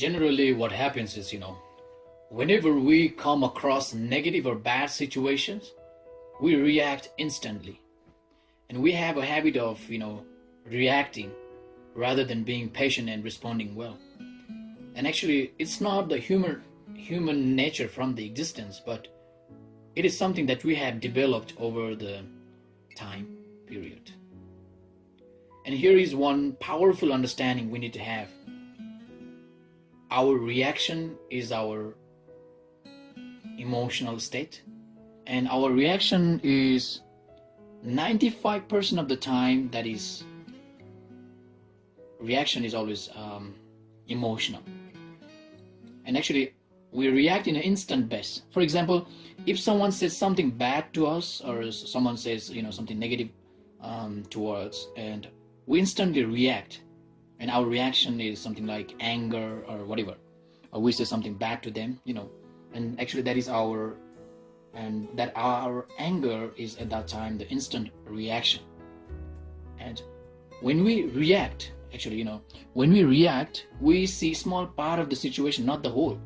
Generally what happens is, whenever we come across negative or bad situations, we react instantly. And we have a habit of, reacting rather than being patient and responding well. And actually, it's not the human nature from the existence, but it is something that we have developed over the time period. And here is one powerful understanding we need to have. Our reaction is our emotional state, and our reaction is 95% of the time, that is, reaction is always emotional. And actually, we react in an instant base. For example, if someone says something bad to us, or someone says something negative towards, and we instantly react, and our reaction is something like anger or whatever, or we say something bad to them, and actually that is our anger is at that time the instant reaction. And when we react, we see small part of the situation, not the whole.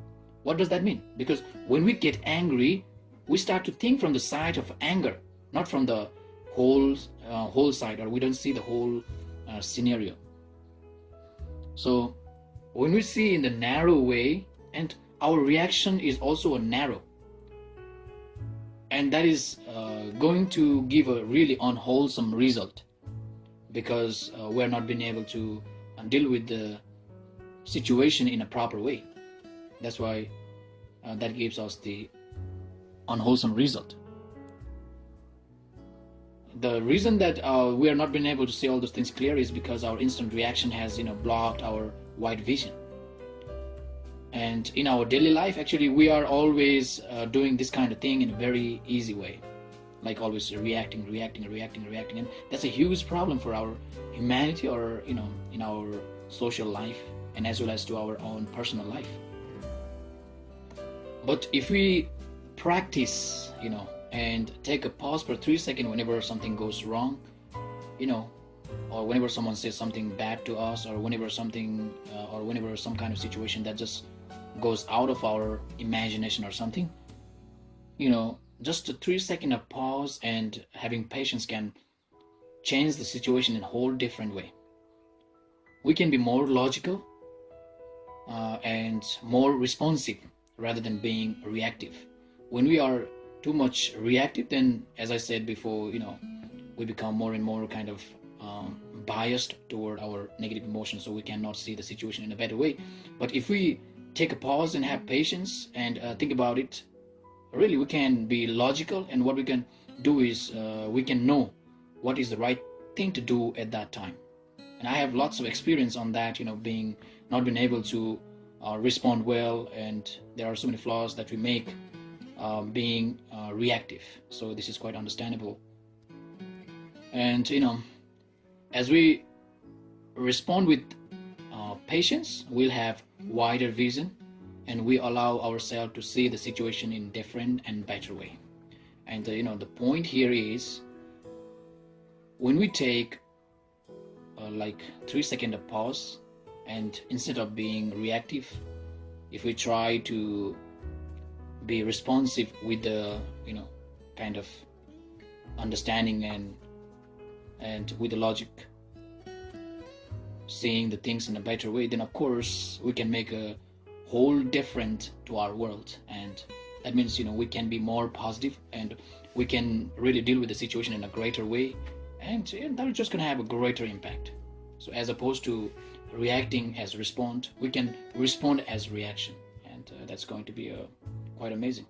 What does that mean? Because when we get angry, we start to think from the side of anger, not from the whole side, or we don't see the whole scenario. So when we see in the narrow way, and our reaction is also a narrow, and that is going to give a really unwholesome result, because we're not being able to deal with the situation in a proper way. That's why that gives us the unwholesome result. The reason that we are not being able to see all those things clear is because our instant reaction has blocked our wide vision. And in our daily life, actually, we are always doing this kind of thing in a very easy way, like always reacting, and that's a huge problem for our humanity, or in our social life, and as well as to our own personal life. But if we practice, and take a pause for 3 seconds whenever something goes wrong, or whenever someone says something bad to us, or whenever some kind of situation that just goes out of our imagination or something, just a 3 second of pause and having patience can change the situation in a whole different way. We can be more logical and more responsive rather than being reactive. When we are too much reactive, then, as I said before, we become more and more kind of biased toward our negative emotions, so we cannot see the situation in a better way. But if we take a pause and have patience and think about it, really we can be logical, and what we can do is we can know what is the right thing to do at that time. And I have lots of experience on that, not being able to respond well, and there are so many flaws that we make being reactive. So this is quite understandable. And as we respond with patience, we'll have wider vision, and we allow ourselves to see the situation in different and better way. And the point here is, when we take like 3 seconds of pause, and instead of being reactive, if we try to be responsive with the kind of understanding and with the logic, seeing the things in a better way, then of course we can make a whole different to our world. And that means we can be more positive, and we can really deal with the situation in a greater way, and that is just going to have a greater impact. So as opposed to reacting as respond, we can respond as reaction, and that's going to be quite amazing.